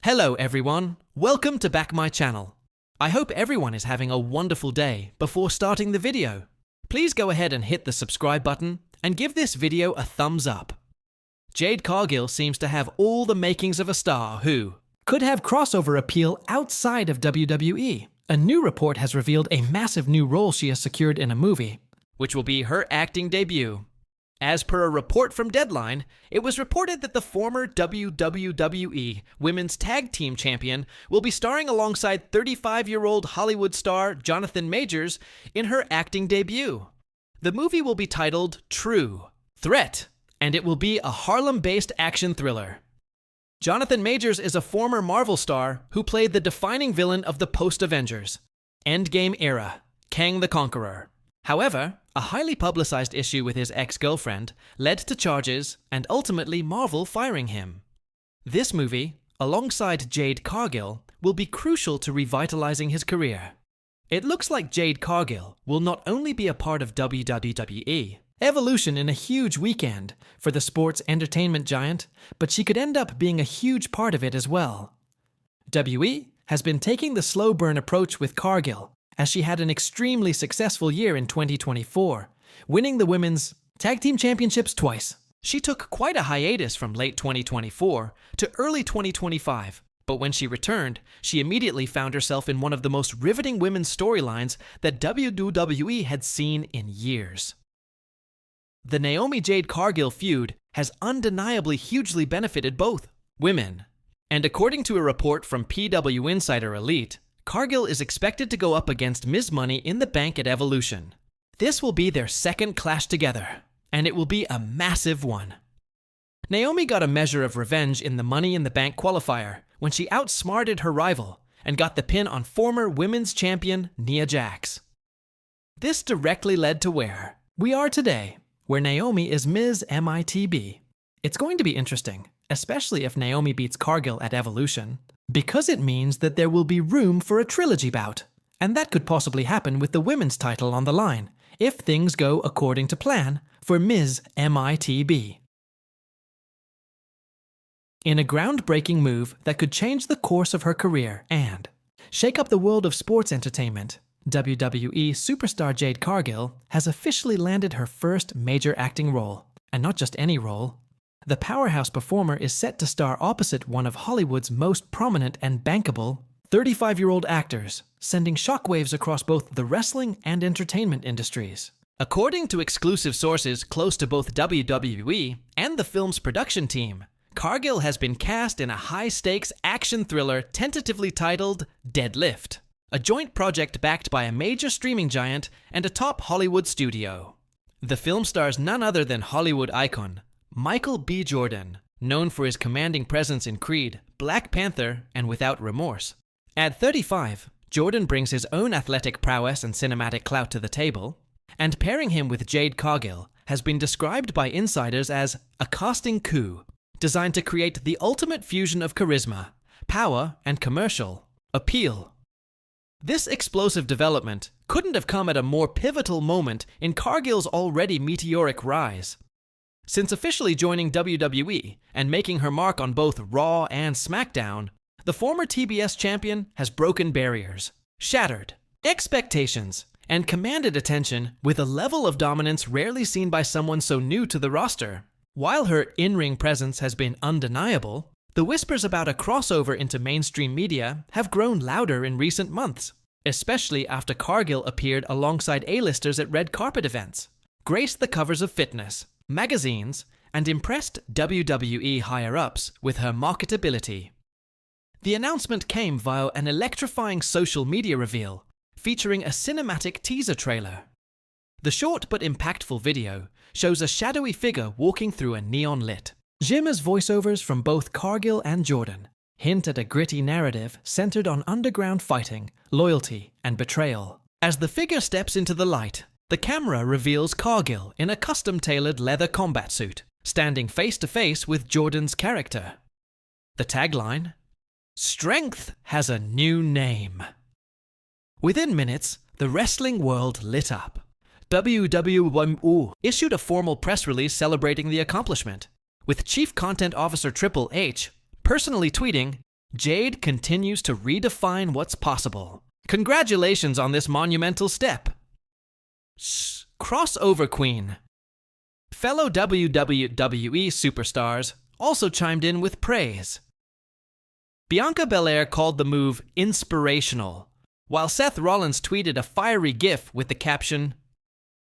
Hello everyone, welcome to back my channel. I hope everyone is having a wonderful day before starting the video. Please go ahead and hit the subscribe button and give this video a thumbs up. Jade Cargill seems to have all the makings of a star who could have crossover appeal outside of WWE. A new report has revealed a massive new role she has secured in a movie, which will be her acting debut. As per a report from Deadline, it was reported that the former WWE Women's Tag Team Champion will be starring alongside 35-year-old Hollywood star Jonathan Majors in her acting debut. The movie will be titled True Threat, and it will be a Harlem-based action thriller. Jonathan Majors is a former Marvel star who played the defining villain of the post-Avengers Endgame era, Kang the Conqueror. However, a highly publicized issue with his ex-girlfriend led to charges and ultimately Marvel firing him. This movie, alongside Jade Cargill, will be crucial to revitalizing his career. It looks like Jade Cargill will not only be a part of WWE Evolution in a huge weekend for the sports entertainment giant, but she could end up being a huge part of it as well. WWE has been taking the slow burn approach with Cargill, as she had an extremely successful year in 2024, winning the Women's Tag Team Championships twice. She took quite a hiatus from late 2024 to early 2025, but when she returned, she immediately found herself in one of the most riveting women's storylines that WWE had seen in years. The Naomi Jade Cargill feud has undeniably hugely benefited both women, and according to a report from PW Insider Elite, Cargill is expected to go up against Ms. Money in the Bank at Evolution. This will be their second clash together, and it will be a massive one. Naomi got a measure of revenge in the Money in the Bank qualifier when she outsmarted her rival and got the pin on former women's champion Nia Jax. This directly led to where we are today, where Naomi is Ms. MITB. It's going to be interesting, especially if Naomi beats Cargill at Evolution, because it means that there will be room for a trilogy bout, and that could possibly happen with the women's title on the line, if things go according to plan for Ms. MITB. In a groundbreaking move that could change the course of her career and shake up the world of sports entertainment, WWE superstar Jade Cargill has officially landed her first major acting role, and not just any role. The powerhouse performer is set to star opposite one of Hollywood's most prominent and bankable 35-year-old actors, sending shockwaves across both the wrestling and entertainment industries. According to exclusive sources close to both WWE and the film's production team, Cargill has been cast in a high-stakes action thriller tentatively titled Deadlift, a joint project backed by a major streaming giant and a top Hollywood studio. The film stars none other than Hollywood icon Michael B. Jordan, known for his commanding presence in Creed, Black Panther, and Without Remorse. At 35, Jordan brings his own athletic prowess and cinematic clout to the table, and pairing him with Jade Cargill has been described by insiders as a casting coup designed to create the ultimate fusion of charisma, power, and commercial appeal. This explosive development couldn't have come at a more pivotal moment in Cargill's already meteoric rise. Since officially joining WWE and making her mark on both Raw and SmackDown, the former TBS champion has broken barriers, shattered expectations, and commanded attention with a level of dominance rarely seen by someone so new to the roster. While her in-ring presence has been undeniable, the whispers about a crossover into mainstream media have grown louder in recent months, especially after Cargill appeared alongside A-listers at red carpet events, graced the covers of fitness magazines, and impressed WWE higher-ups with her marketability. The announcement came via an electrifying social media reveal, featuring a cinematic teaser trailer. The short but impactful video shows a shadowy figure walking through a neon-lit. Jimmer's voiceovers from both Cargill and Jordan hint at a gritty narrative centered on underground fighting, loyalty, and betrayal. As the figure steps into the light, the camera reveals Cargill in a custom-tailored leather combat suit, standing face-to-face with Jordan's character. The tagline, "Strength has a new name." Within minutes, the wrestling world lit up. WWE issued a formal press release celebrating the accomplishment, with Chief Content Officer Triple H personally tweeting, Jade continues to redefine what's possible. Congratulations on this monumental step. Crossover Queen. Fellow WWE superstars also chimed in with praise. Bianca Belair called the move inspirational, while Seth Rollins tweeted a fiery gif with the caption,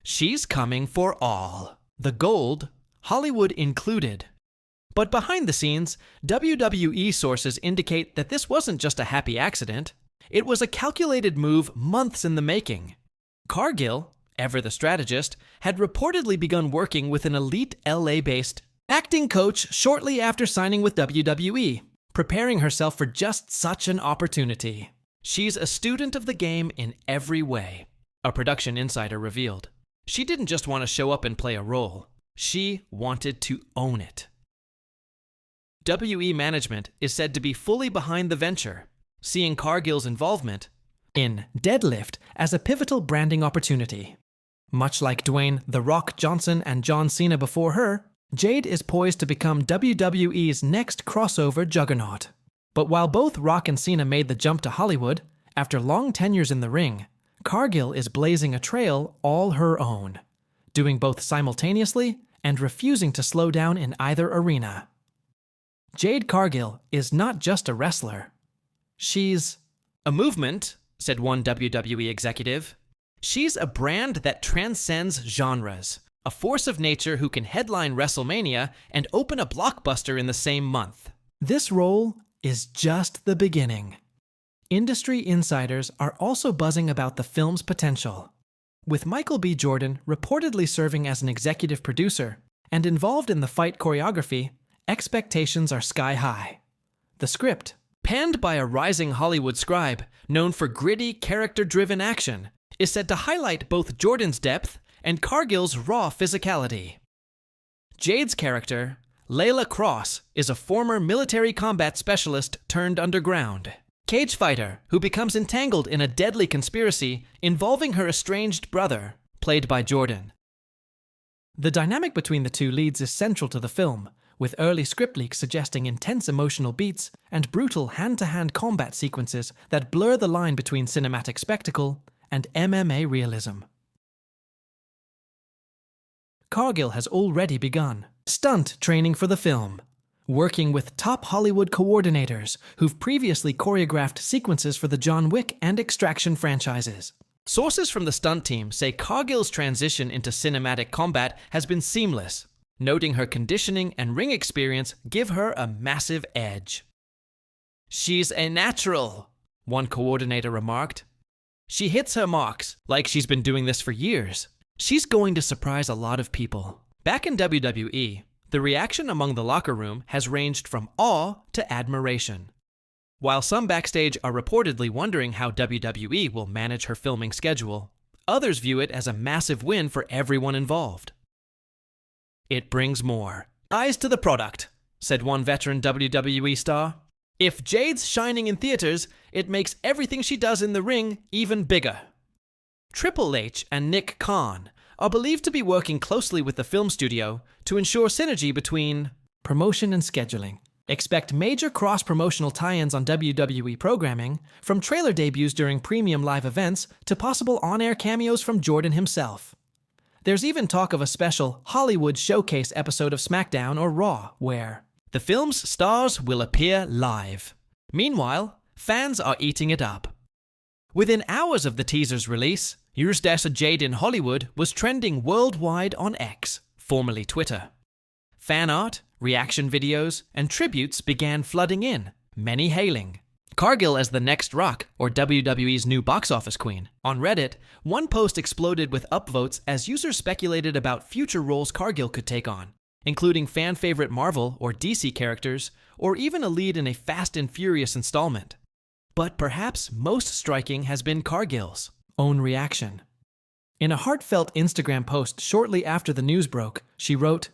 "She's coming for all. The gold, Hollywood included." But behind the scenes, WWE sources indicate that this wasn't just a happy accident. It was a calculated move months in the making. Cargill, ever the strategist, had reportedly begun working with an elite LA-based acting coach shortly after signing with WWE, preparing herself for just such an opportunity. She's a student of the game in every way, a production insider revealed. She didn't just want to show up and play a role. She wanted to own it. WE management is said to be fully behind the venture, seeing Cargill's involvement in Deadlift as a pivotal branding opportunity. Much like Dwayne "The Rock" Johnson and John Cena before her, Jade is poised to become WWE's next crossover juggernaut. But while both Rock and Cena made the jump to Hollywood, after long tenures in the ring, Cargill is blazing a trail all her own, doing both simultaneously and refusing to slow down in either arena. Jade Cargill is not just a wrestler. She's a movement, said one WWE executive. She's a brand that transcends genres, a force of nature who can headline WrestleMania and open a blockbuster in the same month. This role is just the beginning. Industry insiders are also buzzing about the film's potential, with Michael B. Jordan reportedly serving as an executive producer and involved in the fight choreography. Expectations are sky high. The script, penned by a rising Hollywood scribe known for gritty, character-driven action, is said to highlight both Jordan's depth and Cargill's raw physicality. Jade's character, Layla Cross, is a former military combat specialist turned underground cage fighter who becomes entangled in a deadly conspiracy involving her estranged brother, played by Jordan. The dynamic between the two leads is central to the film, with early script leaks suggesting intense emotional beats and brutal hand-to-hand combat sequences that blur the line between cinematic spectacle and MMA realism. Cargill has already begun stunt training for the film, working with top Hollywood coordinators who've previously choreographed sequences for the John Wick and Extraction franchises. Sources from the stunt team say Cargill's transition into cinematic combat has been seamless, noting her conditioning and ring experience give her a massive edge. "She's a natural," one coordinator remarked. "She hits her marks, like she's been doing this for years. She's going to surprise a lot of people." Back in WWE, the reaction among the locker room has ranged from awe to admiration. While some backstage are reportedly wondering how WWE will manage her filming schedule, others view it as a massive win for everyone involved. "It brings more eyes to the product," said one veteran WWE star. "If Jade's shining in theaters, it makes everything she does in the ring even bigger." Triple H and Nick Khan are believed to be working closely with the film studio to ensure synergy between promotion and scheduling. Expect major cross-promotional tie-ins on WWE programming, from trailer debuts during premium live events to possible on-air cameos from Jordan himself. There's even talk of a special Hollywood showcase episode of SmackDown or Raw, where the film's stars will appear live. Meanwhile, fans are eating it up. Within hours of the teaser's release, Here's Dessa Jade in Hollywood was trending worldwide on X, formerly Twitter. Fan art, reaction videos, and tributes began flooding in, many hailing Cargill as the next Rock, or WWE's new box office queen. On Reddit, one post exploded with upvotes as users speculated about future roles Cargill could take on, including fan-favorite Marvel or DC characters, or even a lead in a Fast and Furious installment. But perhaps most striking has been Cargill's own reaction. In a heartfelt Instagram post shortly after the news broke, she wrote,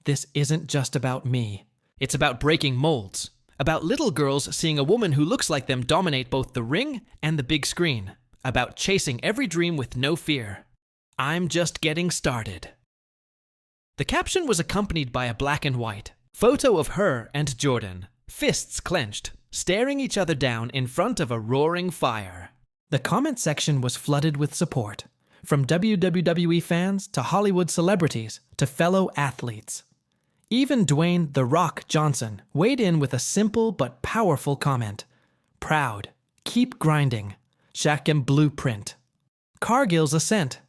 "This isn't just about me. It's about breaking molds, about little girls seeing a woman who looks like them dominate both the ring and the big screen, about chasing every dream with no fear. I'm just getting started." The caption was accompanied by a black and white photo of her and Jordan, fists clenched, staring each other down in front of a roaring fire. The comment section was flooded with support, from WWE fans to Hollywood celebrities to fellow athletes. Even Dwayne "The Rock" Johnson weighed in with a simple but powerful comment. Proud. Keep grinding. Shaq blueprint. Cargill's ascent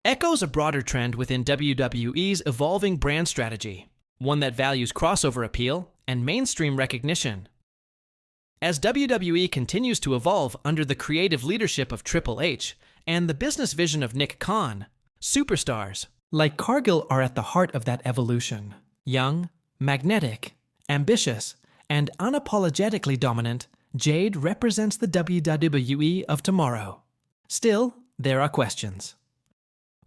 echoes a broader trend within WWE's evolving brand strategy, one that values crossover appeal and mainstream recognition. As WWE continues to evolve under the creative leadership of Triple H and the business vision of Nick Khan, superstars like Cargill are at the heart of that evolution. Young, magnetic, ambitious, and unapologetically dominant, Jade represents the WWE of tomorrow. Still, there are questions.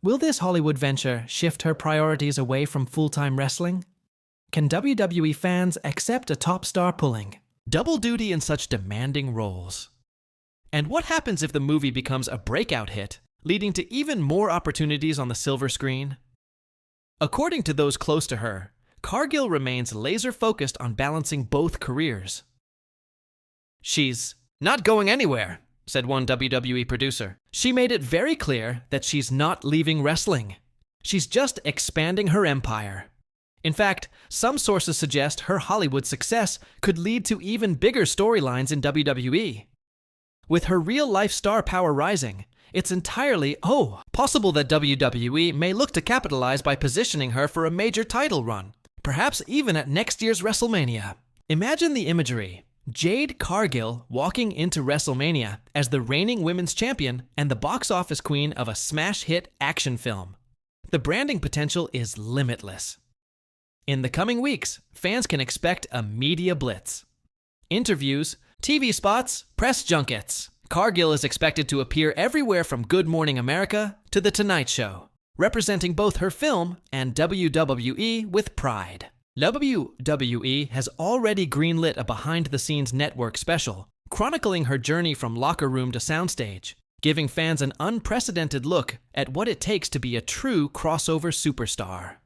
Will this Hollywood venture shift her priorities away from full-time wrestling? Can WWE fans accept a top star pulling double duty in such demanding roles? And what happens if the movie becomes a breakout hit, leading to even more opportunities on the silver screen? According to those close to her, Cargill remains laser-focused on balancing both careers. "She's not going anywhere," said one WWE producer. "She made it very clear that she's not leaving wrestling. She's just expanding her empire." In fact, some sources suggest her Hollywood success could lead to even bigger storylines in WWE. With her real-life star power rising, it's entirely, possible that WWE may look to capitalize by positioning her for a major title run, perhaps even at next year's WrestleMania. Imagine the imagery. Jade Cargill walking into WrestleMania as the reigning women's champion and the box office queen of a smash hit action film. The branding potential is limitless. In the coming weeks, fans can expect a media blitz. Interviews, TV spots, press junkets. Cargill is expected to appear everywhere from Good Morning America to The Tonight Show, representing both her film and WWE with pride. WWE has already greenlit a behind-the-scenes network special, chronicling her journey from locker room to soundstage, giving fans an unprecedented look at what it takes to be a true crossover superstar.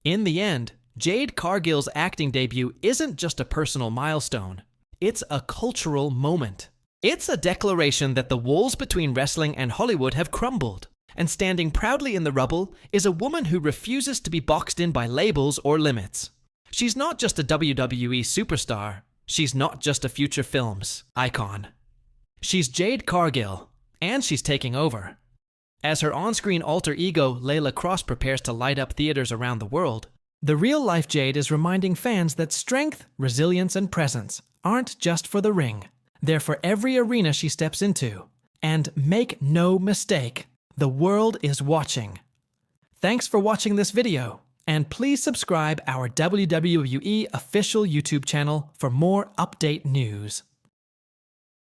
In the end, Jade Cargill's acting debut isn't just a personal milestone. It's a cultural moment. It's a declaration that the walls between wrestling and Hollywood have crumbled, and standing proudly in the rubble is a woman who refuses to be boxed in by labels or limits. She's not just a WWE superstar. She's not just a future films icon. She's Jade Cargill, and she's taking over. As her on-screen alter ego Layla Cross prepares to light up theaters around the world, the real-life Jade is reminding fans that strength, resilience, and presence aren't just for the ring. They're for every arena she steps into. And make no mistake, the world is watching. Thanks for watching this video, and please subscribe our WWE official YouTube channel for more update news.